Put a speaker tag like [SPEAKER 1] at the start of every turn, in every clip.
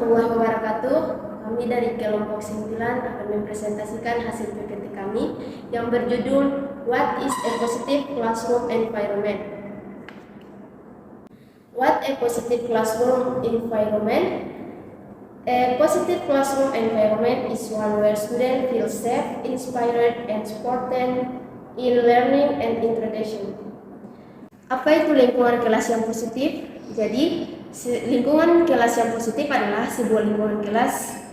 [SPEAKER 1] warahmatullahi wabarakatuh. Kami dari kelompok 9 akan mempresentasikan hasil PPT kami yang berjudul What is a Positive Classroom Environment? What a positive classroom environment? A positive classroom environment is one where students feel safe, inspired, and supported in learning and integration. Apa itu lingkungan kelas yang positif? Jadi, lingkungan kelas yang positif adalah sebuah lingkungan kelas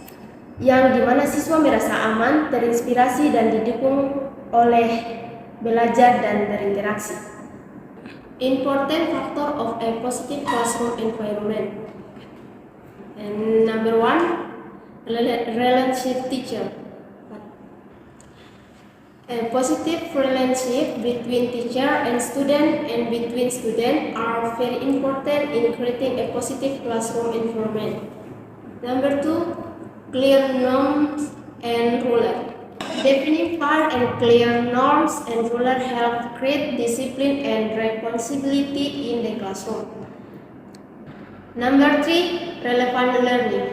[SPEAKER 1] yang dimana siswa merasa aman, terinspirasi, dan didukung oleh belajar dan berinteraksi. Important factor of a positive classroom environment. And number 1, relationship teacher. A positive relationship between teacher and student and between students are very important in creating a positive classroom environment. Number 2, clear norms and rules. Defining fair and clear norms and rules help create discipline and responsibility in the classroom. Number 3, relevant learning.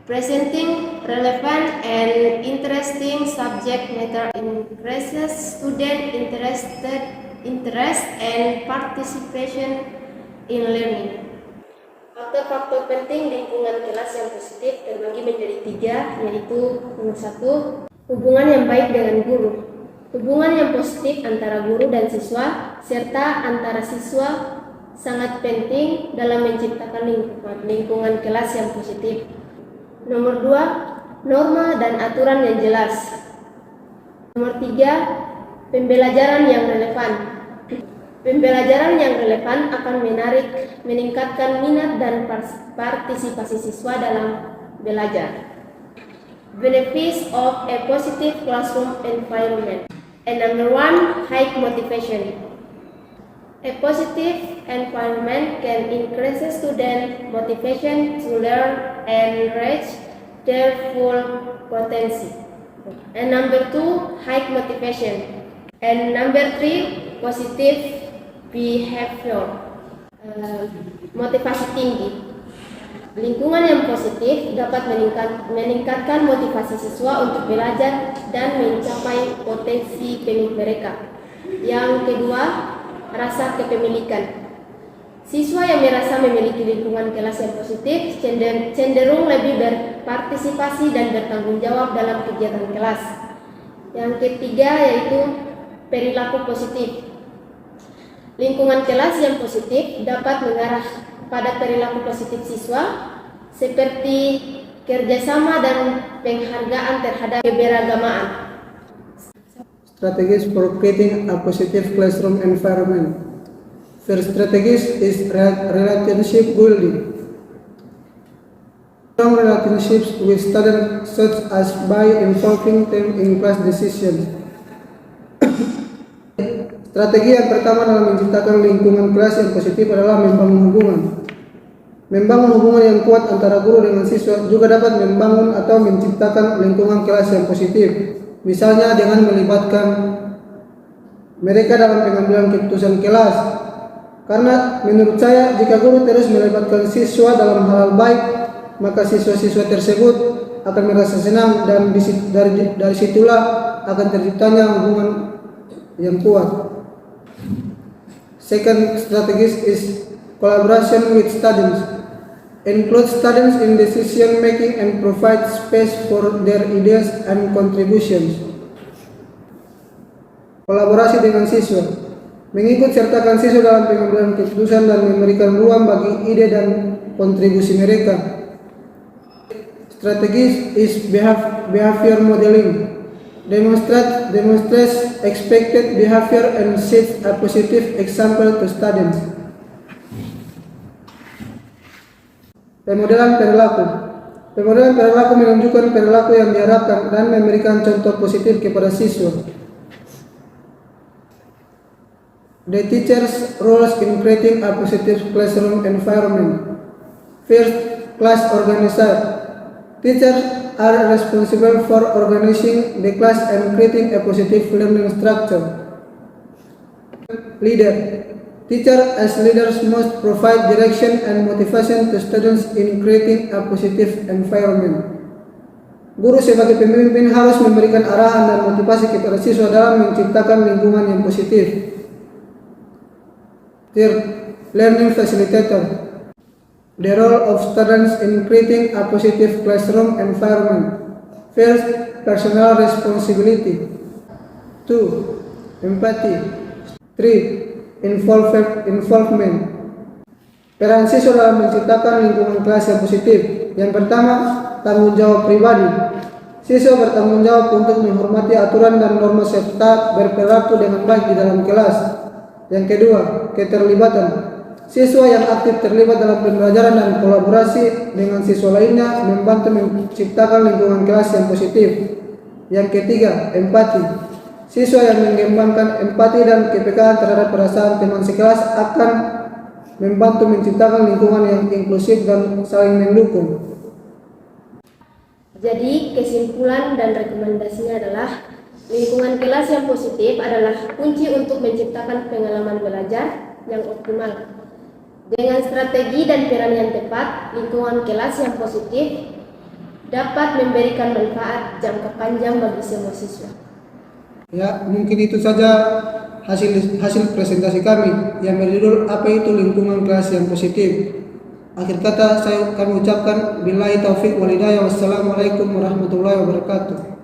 [SPEAKER 1] Presenting relevant and interesting subject matter increases student interest and participation in learning. Faktor-faktor penting lingkungan kelas yang positif terbagi menjadi 3, yaitu nomor 1, hubungan yang baik dengan guru. Hubungan yang positif antara guru dan siswa serta antara siswa sangat penting dalam menciptakan lingkungan kelas yang positif. Nomor 2, norma dan aturan yang jelas. Nomor 3, pembelajaran yang relevan. Pembelajaran yang relevan akan meningkatkan minat dan partisipasi siswa dalam belajar. Benefits of a positive classroom environment. And number 1, high motivation. A positive environment can increase student motivation to learn and reach their full potential. And number 2, high motivation. And number 3, positive behavior. Motivasi tinggi. Lingkungan yang positif dapat meningkatkan motivasi siswa untuk belajar dan mencapai potensi mereka. Yang kedua, rasa kepemilikan. Siswa yang merasa memiliki lingkungan kelas yang positif cenderung lebih berpartisipasi dan bertanggung jawab dalam kegiatan kelas. Yang ketiga yaitu perilaku positif. Lingkungan kelas yang positif dapat mengarah pada perilaku positif siswa seperti kerjasama dan penghargaan terhadap keberagamaan.
[SPEAKER 2] Strategies for creating a positive classroom environment. First strategies is relationship building. Strong relationships with students such as by involving them in class decisions. Strategi yang pertama dalam menciptakan lingkungan kelas yang positif adalah membangun hubungan. Membangun hubungan yang kuat antara guru dengan siswa juga dapat membangun atau menciptakan lingkungan kelas yang positif. Misalnya dengan melibatkan mereka dalam pengambilan keputusan kelas. Karena menurut saya jika guru terus melibatkan siswa dalam hal baik, maka siswa-siswa tersebut akan merasa senang dan dari situlah akan terciptanya hubungan yang kuat. Second strategy is collaboration with students. Include students in decision making and provide space for their ideas and contributions. Kolaborasi dengan siswa. Mengikut sertakan siswa dalam pengambilan keputusan dan memberikan ruang bagi ide dan kontribusi mereka. Strategi is behavior modeling. Demonstrates expected behavior and sets a positive example to students. Pemodelan perilaku. Pemodelan perilaku menunjukkan perilaku yang diharapkan dan memberikan contoh positif kepada siswa. The teacher's roles in creating a positive classroom environment. First, class organizer. Teachers are responsible for organizing the class and creating a positive learning structure. Leader. Teachers as leaders must provide direction and motivation to students in creating a positive environment. Guru sebagai pemimpin harus memberikan arahan dan motivasi kepada siswa dalam menciptakan lingkungan yang positif. Third, learning facilitator. The role of students in creating a positive classroom environment. First, personal responsibility. 2. Empathy. 3. Involvement. Peran siswa dalam menciptakan lingkungan kelas yang positif. Yang pertama, tanggung jawab pribadi. Siswa bertanggung jawab untuk menghormati aturan dan norma serta berperilaku dengan baik di dalam kelas. Yang kedua, keterlibatan. Siswa yang aktif terlibat dalam pembelajaran dan kolaborasi dengan siswa lainnya membantu menciptakan lingkungan kelas yang positif. Yang ketiga, empati. Siswa yang mengembangkan empati dan kepekaan terhadap perasaan teman sekelas akan membantu menciptakan lingkungan yang inklusif dan saling mendukung.
[SPEAKER 1] Jadi, kesimpulan dan rekomendasinya adalah lingkungan kelas yang positif adalah kunci untuk menciptakan pengalaman belajar yang optimal. Dengan strategi dan peran yang tepat, lingkungan kelas yang positif dapat memberikan manfaat jangka panjang bagi semua siswa.
[SPEAKER 2] Ya, mungkin itu saja hasil presentasi kami yang berjudul apa itu lingkungan kelas yang positif. Akhir kata kami ucapkan billahi taufik wal hidayah. Wassalamualaikum warahmatullahi wabarakatuh.